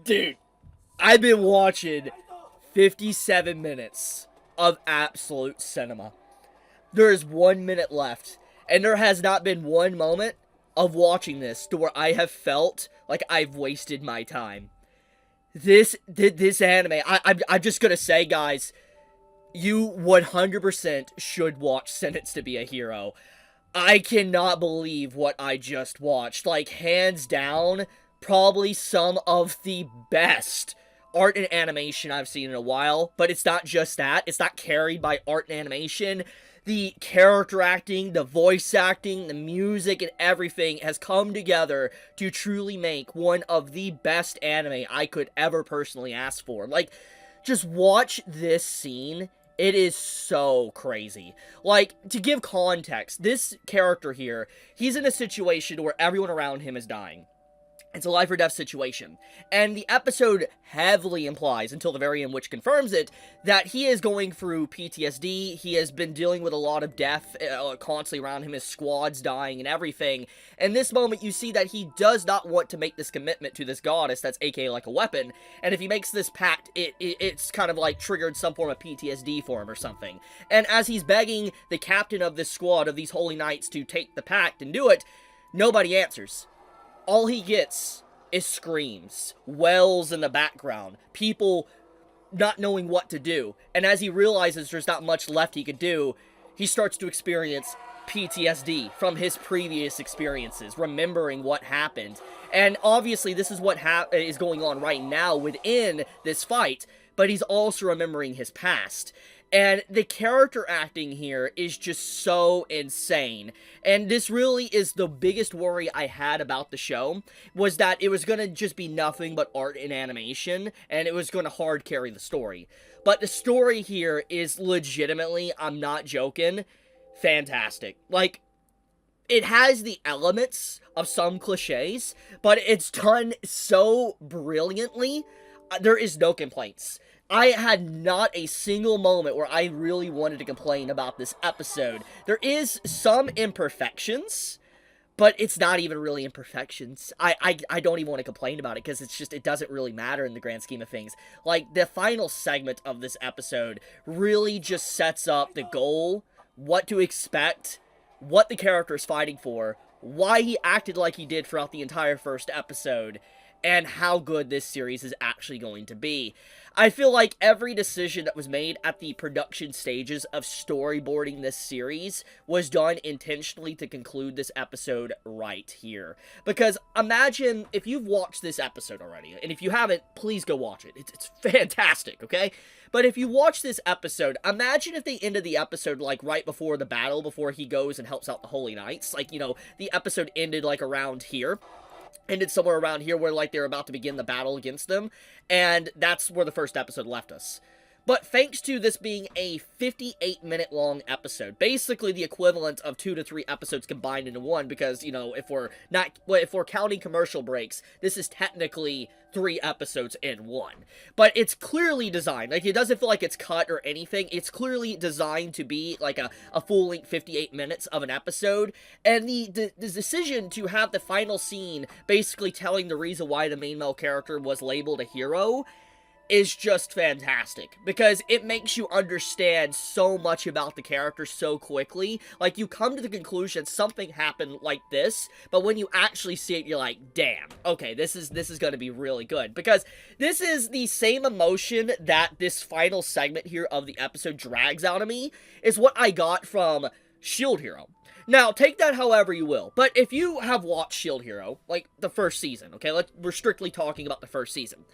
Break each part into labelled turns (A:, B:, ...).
A: Dude, I've been watching 57 minutes of absolute cinema. There is 1 minute left, and there has not been one moment of watching this to where I have felt like I've wasted my time. This anime, I'm just gonna say, guys, you 100% should watch Sentence to Be a Hero. I cannot believe what I just watched. Like, hands down, probably some of the best art and animation I've seen in a while. But it's not just that. It's not carried by art and animation. The character acting, the voice acting, the music, and everything has come together to truly make one of the best anime I could ever personally ask for. Like, just watch this scene. It is so crazy. Like, to give context, this character here, he's in a situation where everyone around him is dying. It's a life or death situation. And the episode heavily implies, until the very end, which confirms it, that he is going through PTSD. He has been dealing with a lot of death constantly around him. His squad's dying and everything. And this moment, you see that he does not want to make this commitment to this goddess that's aka like a weapon. And if he makes this pact, it's kind of like triggered some form of PTSD for him or something. And as he's begging the captain of this squad, of these holy knights, to take the pact and do it, nobody answers. All he gets is screams, wails in the background, people not knowing what to do. And as he realizes there's not much left he could do, he starts to experience PTSD from his previous experiences, remembering what happened. And obviously this is what is going on right now within this fight, but he's also remembering his past. And the character acting here is just so insane. And this really is the biggest worry I had about the show, was that it was going to just be nothing but art and animation, and it was going to hard carry the story. But the story here is legitimately, I'm not joking, fantastic. Like, it has the elements of some cliches, but it's done so brilliantly, there is no complaints. I had not a single moment where I really wanted to complain about this episode. There is some imperfections, but it's not even really imperfections. I don't even want to complain about it, because it's just, it doesn't really matter in the grand scheme of things. Like, the final segment of this episode really just sets up the goal, what to expect, what the character is fighting for, why he acted like he did throughout the entire first episode, and how good this series is actually going to be. I feel like every decision that was made at the production stages of storyboarding this series was done intentionally to conclude this episode right here. Because imagine if you've watched this episode already, and if you haven't, please go watch it. It's fantastic, okay? But if you watch this episode, imagine if they ended the episode, like, right before the battle, before he goes and helps out the Holy Knights. Like, you know, the episode ended, like, around here. Ended somewhere around here where, like, they're about to begin the battle against them, and that's where the first episode left us. But thanks to this being a 58-minute long episode, basically the equivalent of 2 to 3 episodes combined into one, because, you know, if we're counting commercial breaks, this is technically 3 episodes in one. But it's clearly designed, like, it doesn't feel like it's cut or anything. It's clearly designed to be like a full-length 58 minutes of an episode, and the decision to have the final scene basically telling the reason why the main male character was labeled a hero is just fantastic, because it makes you understand so much about the character so quickly. Like, you come to the conclusion something happened like this, but when you actually see it, you're like, damn, okay, this is gonna be really good, because this is the same emotion that this final segment here of the episode drags out of me, is what I got from Shield Hero. Now, take that however you will, but if you have watched Shield Hero, like, the first season, okay, we're strictly talking about the first season,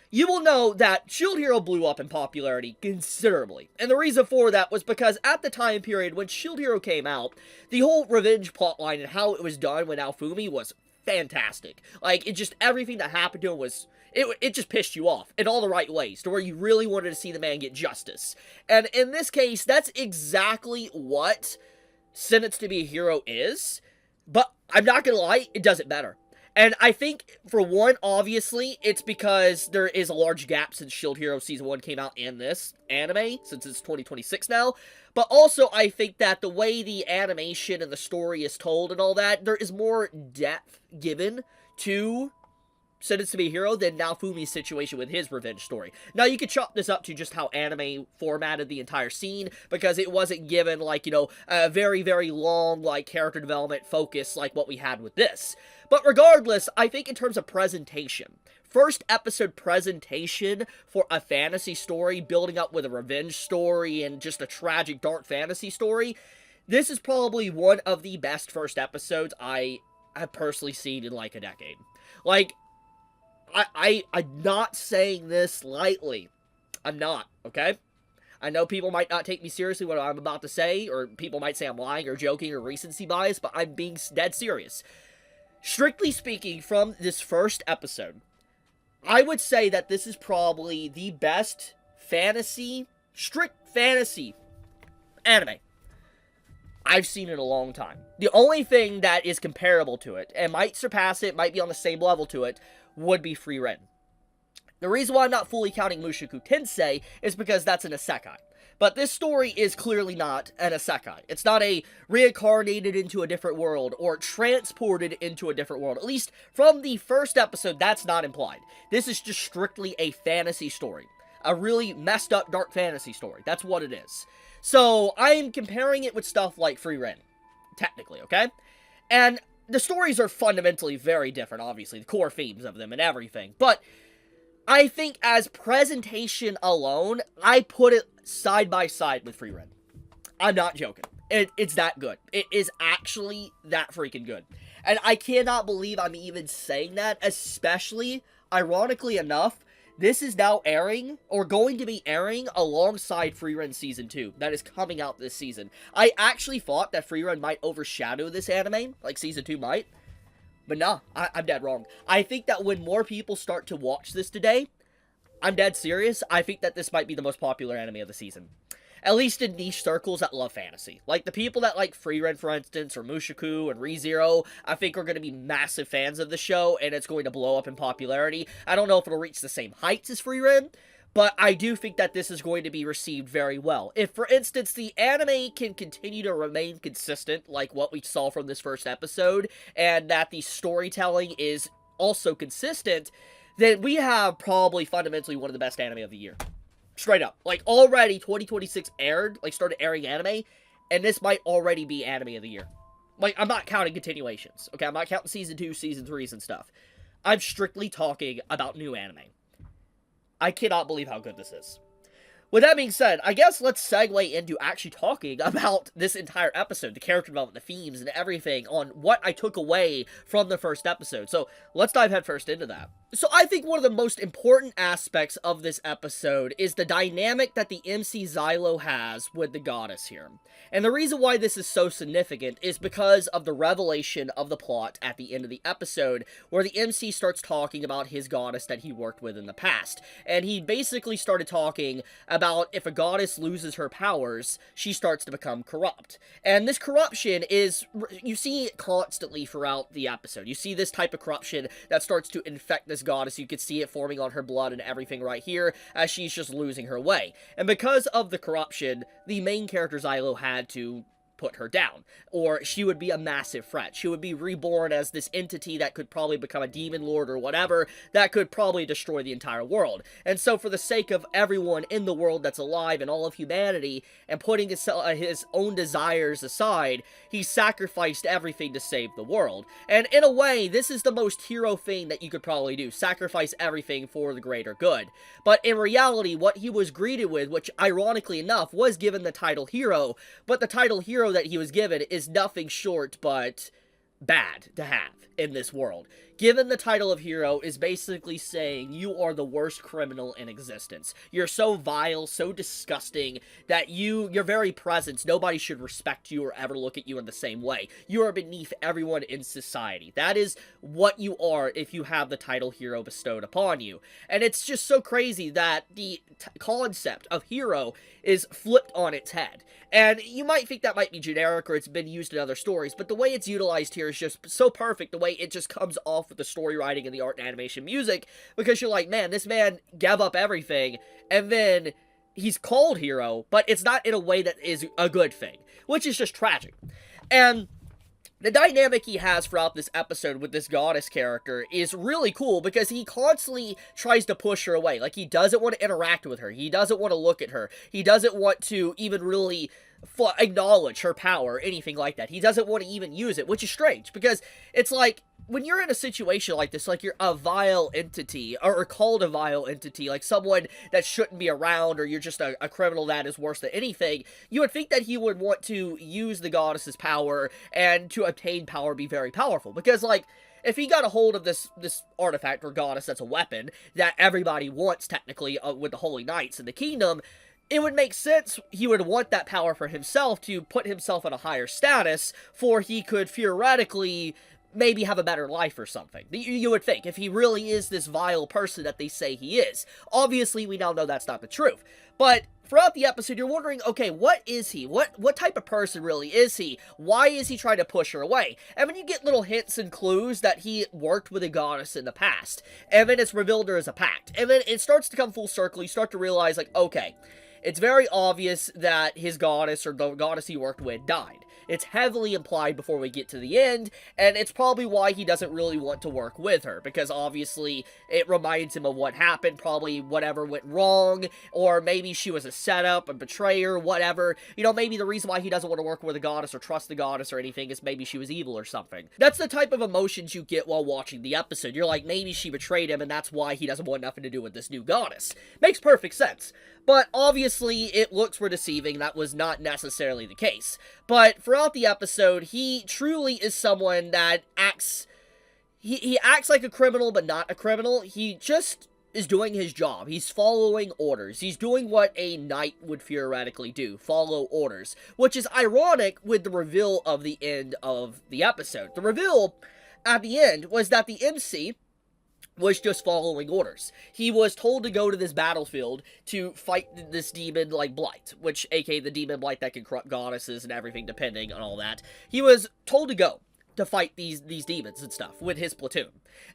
A: you will know that Shield Hero blew up in popularity considerably. And the reason for that was because at the time period when Shield Hero came out, the whole revenge plotline and how it was done with Alfumi was fantastic. Like, it just, everything that happened to him was, it just pissed you off in all the right ways, to where you really wanted to see the man get justice. And in this case, that's exactly what Sentence to Be a Hero is, but I'm not gonna lie, it does it better. And I think, for one, obviously, it's because there is a large gap since Shield Hero Season 1 came out in this anime, since it's 2026 now. But also, I think that the way the animation and the story is told and all that, there is more depth given to sentenced to be a hero than Naofumi's situation with his revenge story. Now, you could chalk this up to just how anime formatted the entire scene, because it wasn't given, like, you know, a very, very long, like, character development focus like what we had with this. But regardless, I think in terms of presentation, first episode presentation for a fantasy story, building up with a revenge story and just a tragic dark fantasy story, this is probably one of the best first episodes I have personally seen in like a decade. Like, I'm not saying this lightly. I'm not, okay? I know people might not take me seriously what I'm about to say, or people might say I'm lying or joking or recency bias, but I'm being dead serious. Strictly speaking, from this first episode, I would say that this is probably the best strict fantasy anime I've seen in a long time. The only thing that is comparable to it, and might surpass it, might be on the same level to it, would be Free Ren. The reason why I'm not fully counting Mushoku Tensei is because that's an isekai. But this story is clearly not an isekai. It's not a reincarnated into a different world or transported into a different world. At least from the first episode, that's not implied. This is just strictly a fantasy story. A really messed up dark fantasy story. That's what it is. So I'm comparing it with stuff like Free Ren, technically, okay? And the stories are fundamentally very different, obviously, the core themes of them and everything. But I think as presentation alone, I put it side by side with Free Ren. I'm not joking. It's that good. It is actually that freaking good. And I cannot believe I'm even saying that, especially, ironically enough, this is now airing, or going to be airing, alongside Free Ren Season 2. That is coming out this season. I actually thought that Free Ren might overshadow this anime, like Season 2 might. But nah, I'm dead wrong. I think that when more people start to watch this today, I'm dead serious, I think that this might be the most popular anime of the season. At least in niche circles that love fantasy. Like, the people that like Free Ren, for instance, or Mushoku and ReZero, I think are going to be massive fans of the show, and it's going to blow up in popularity. I don't know if it'll reach the same heights as Free Ren, but I do think that this is going to be received very well. If, for instance, the anime can continue to remain consistent, like what we saw from this first episode, and that the storytelling is also consistent, then we have probably fundamentally one of the best anime of the year. Straight up. Like, already 2026 aired, like, started airing anime, and this might already be anime of the year. Like, I'm not counting continuations, okay? I'm not counting Season 2, Season 3s and stuff. I'm strictly talking about new anime. I cannot believe how good this is. With that being said, I guess let's segue into actually talking about this entire episode, the character development, the themes, and everything on what I took away from the first episode. So, let's dive headfirst into that. So, I think one of the most important aspects of this episode is the dynamic that the MC Xylo has with the goddess here. And the reason why this is so significant is because of the revelation of the plot at the end of the episode, where the MC starts talking about his goddess that he worked with in the past. And he basically started talking about if a goddess loses her powers, she starts to become corrupt. And this corruption is, you see it constantly throughout the episode. You see this type of corruption that starts to infect this goddess. You can see it forming on her blood and everything right here, as she's just losing her way. And because of the corruption, the main character Xylo had to put her down, or she would be a massive threat. She would be reborn as this entity that could probably become a demon lord or whatever, that could probably destroy the entire world. And so for the sake of everyone in the world that's alive and all of humanity, and putting his own desires aside, he sacrificed everything to save the world. And in a way, this is the most hero thing that you could probably do, sacrifice everything for the greater good. But in reality, what he was greeted with, which ironically enough was given the title hero, but the title hero that he was given is nothing short but bad to have in this world. Given the title of hero is basically saying you are the worst criminal in existence. You're so vile, so disgusting, that your very presence, nobody should respect you or ever look at you in the same way. You are beneath everyone in society. That is what you are if you have the title hero bestowed upon you. And it's just so crazy that the concept of hero is flipped on its head. And you might think that might be generic or it's been used in other stories, but the way it's utilized here is just so perfect, the way it just comes off with the story writing and the art and animation music, because you're like, man, this man gave up everything, and then he's called hero, but it's not in a way that is a good thing, which is just tragic. And The dynamic he has throughout this episode with this goddess character is really cool because he constantly tries to push her away. Like, he doesn't want to interact with her. He doesn't want to look at her. He doesn't want to even really acknowledge her power or anything like that. He doesn't want to even use it, which is strange because it's like, when you're in a situation like this, like you're a vile entity, or called a vile entity, like someone that shouldn't be around, or you're just a criminal that is worse than anything, you would think that he would want to use the goddess's power, and to obtain power be very powerful. Because, like, if he got a hold of this artifact or goddess that's a weapon that everybody wants, technically, with the Holy Knights in the kingdom, it would make sense he would want that power for himself to put himself at a higher status, for he could theoretically maybe have a better life or something. You would think, if he really is this vile person that they say he is. Obviously, we now know that's not the truth. But throughout the episode, you're wondering, okay, what is he? What type of person really is he? Why is he trying to push her away? And then you get little hints and clues that he worked with a goddess in the past. And then it's revealed there is a pact. And then it starts to come full circle. You start to realize, like, okay, it's very obvious that his goddess, or the goddess he worked with, died. It's heavily implied before we get to the end, and it's probably why he doesn't really want to work with her, because obviously it reminds him of what happened, probably whatever went wrong, or maybe she was a setup, a betrayer, whatever. You know, maybe the reason why he doesn't want to work with a goddess or trust the goddess or anything is maybe she was evil or something. That's the type of emotions you get while watching the episode. You're like, maybe she betrayed him, and that's why he doesn't want nothing to do with this new goddess. Makes perfect sense. But obviously, it looks for deceiving. That was not necessarily the case. But throughout the episode, he truly is someone that acts... He acts like a criminal, but not a criminal. He just is doing his job. He's following orders. He's doing what a knight would theoretically do. Follow orders. Which is ironic with the reveal of the end of the episode. The reveal at the end was that the MC was just following orders. He was told to go to this battlefield to fight this demon like Blight, which, aka the demon Blight that can corrupt goddesses and everything, depending on all that. He was told to go to fight these demons and stuff with his platoon.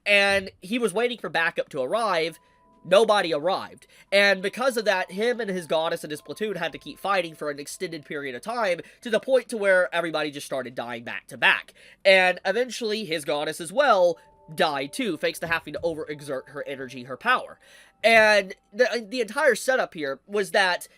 A: And he was waiting for backup to arrive. Nobody arrived. And because of that, him and his goddess and his platoon had to keep fighting for an extended period of time, to the point to where everybody just started dying back to back. And eventually, his goddess as well died too, thanks to having to overexert her energy, her power. And the entire setup here was that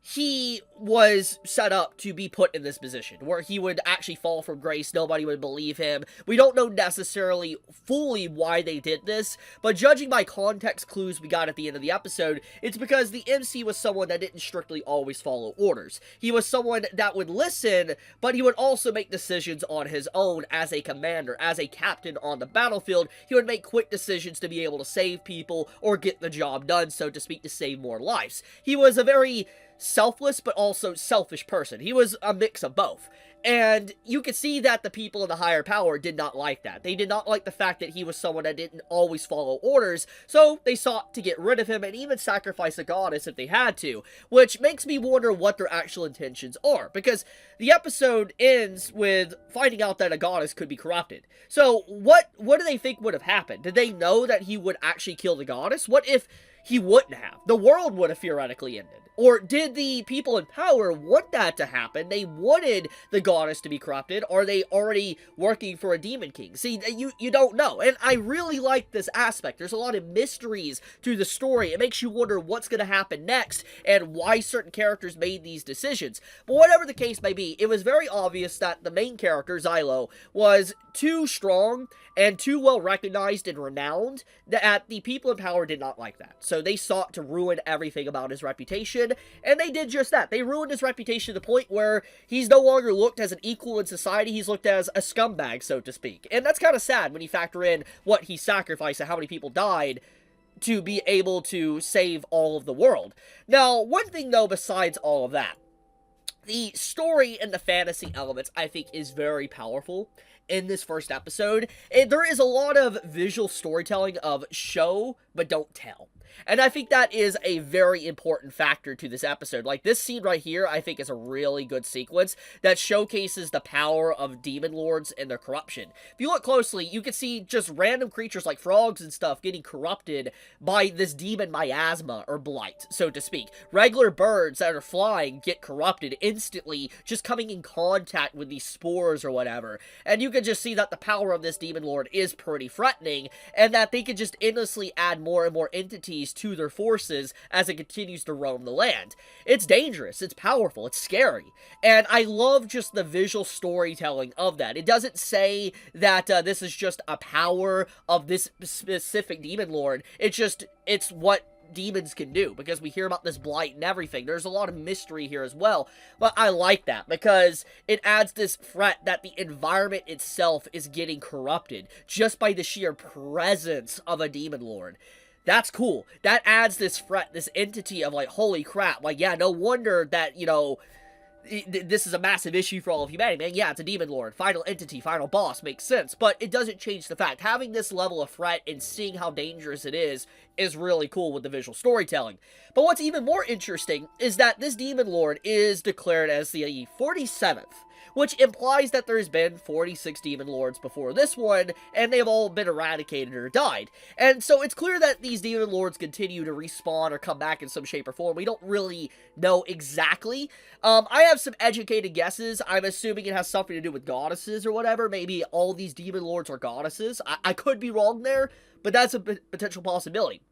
A: he was set up to be put in this position, where he would actually fall from grace, nobody would believe him. We don't know necessarily fully why they did this, but judging by context clues we got at the end of the episode, it's because the MC was someone that didn't strictly always follow orders. He was someone that would listen, but he would also make decisions on his own as a commander, as a captain on the battlefield. He would make quick decisions to be able to save people, or get the job done, so to speak, to save more lives. He was a very selfless but also selfish person. He was a mix of both. And you could see that the people in the higher power did not like that. They did not like the fact that he was someone that didn't always follow orders, so they sought to get rid of him and even sacrifice a goddess if they had to, which makes me wonder what their actual intentions are, because the episode ends with finding out that a goddess could be corrupted. So what do they think would have happened? Did they know that he would actually kill the goddess? What if he wouldn't have? The world would have theoretically ended. Or did the people in power want that to happen? They wanted the goddess to be corrupted. Or are they already working for a demon king? See, you don't know. And I really like this aspect. There's a lot of mysteries to the story. It makes you wonder what's going to happen next and why certain characters made these decisions. But whatever the case may be, it was very obvious that the main character, Xylo, was too strong and too well recognized and renowned that the people in power did not like that. So they sought to ruin everything about his reputation, and they did just that. They ruined his reputation to the point where he's no longer looked as an equal in society. He's looked as a scumbag, so to speak. And that's kind of sad when you factor in what he sacrificed and how many people died to be able to save all of the world. Now, one thing though, besides all of that, the story and the fantasy elements, I think, is very powerful in this first episode. And there is a lot of visual storytelling of show, but don't tell. And I think that is a very important factor to this episode. Like, this scene right here, I think is a really good sequence that showcases the power of demon lords and their corruption. If you look closely, you can see just random creatures like frogs and stuff getting corrupted by this demon miasma, or blight, so to speak. Regular birds that are flying get corrupted instantly, just coming in contact with these spores or whatever. And you can just see that the power of this demon lord is pretty threatening, and that they can just endlessly add more and more entities to their forces as it continues to roam the land. It's dangerous, it's powerful, it's scary, and I love just the visual storytelling of that. It doesn't say that this is just a power of this specific demon lord, it's what demons can do, because we hear about this blight and everything. There's a lot of mystery here as well, but I like that because it adds this threat that the environment itself is getting corrupted just by the sheer presence of a demon lord. That's cool. That adds this threat, this entity of like, holy crap, like, yeah, no wonder that, you know, this is a massive issue for all of humanity, man. Yeah, it's a demon lord, final entity, final boss, makes sense, but it doesn't change the fact. Having this level of threat and seeing how dangerous it is really cool with the visual storytelling. But what's even more interesting is that this demon lord is declared as the 47th, which implies that there's been 46 demon lords before this one, and they've all been eradicated or died. And so it's clear that these demon lords continue to respawn or come back in some shape or form. We don't really know exactly. I have some educated guesses. I'm assuming it has something to do with goddesses or whatever. Maybe all these demon lords are goddesses. I could be wrong there, but that's a potential possibility.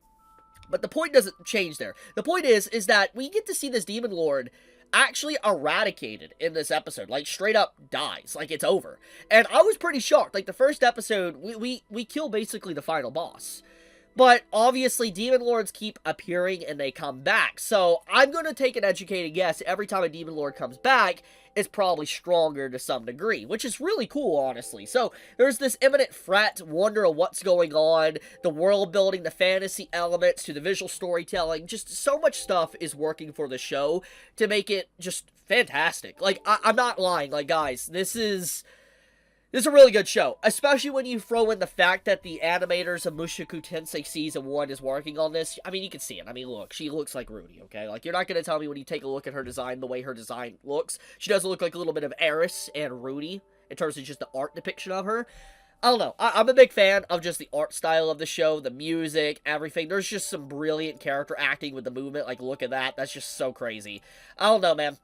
A: But the point doesn't change there. The point is that we get to see this demon lord actually eradicated in this episode, like straight up dies, like it's over. And I was pretty shocked. Like the first episode, we kill basically the final boss. But obviously demon lords keep appearing and they come back. So I'm going to take an educated guess. Every time a demon lord comes back, it's probably stronger to some degree, which is really cool, honestly. So there's this imminent threat, wonder of what's going on, the world building, the fantasy elements to the visual storytelling. Just so much stuff is working for the show to make it just fantastic. Like, I'm not lying. Like, guys, this is a really good show, especially when you throw in the fact that the animators of Mushoku Tensei Season 1 is working on this. I mean, you can see it. I mean, look, she looks like Rudy, okay? Like, you're not going to tell me when you take a look at her design, the way her design looks. She does look like a little bit of Eris and Rudy in terms of just the art depiction of her. I don't know. I'm a big fan of just the art style of the show, the music, everything. There's just some brilliant character acting with the movement. Like, look at that. That's just so crazy. I don't know, man.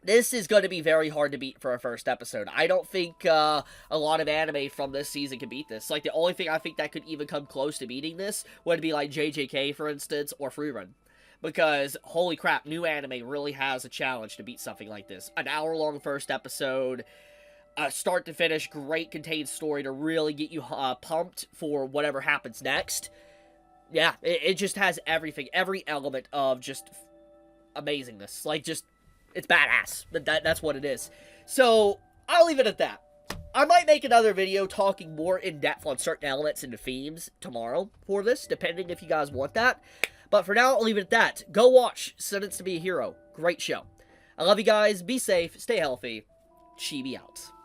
A: This is going to be very hard to beat for a first episode. I don't think a lot of anime from this season can beat this. Like, the only thing I think that could even come close to beating this would be, like, JJK, for instance, or Freerun. Because, holy crap, new anime really has a challenge to beat something like this. An hour-long first episode, start to finish, great contained story to really get you pumped for whatever happens next. Yeah, it just has everything, every element of just amazingness. Like, just... it's badass. That's what it is. So, I'll leave it at that. I might make another video talking more in depth on certain elements and the themes tomorrow for this, depending if you guys want that. But for now, I'll leave it at that. Go watch Sentenced to be a Hero. Great show. I love you guys. Be safe. Stay healthy. Chibi out.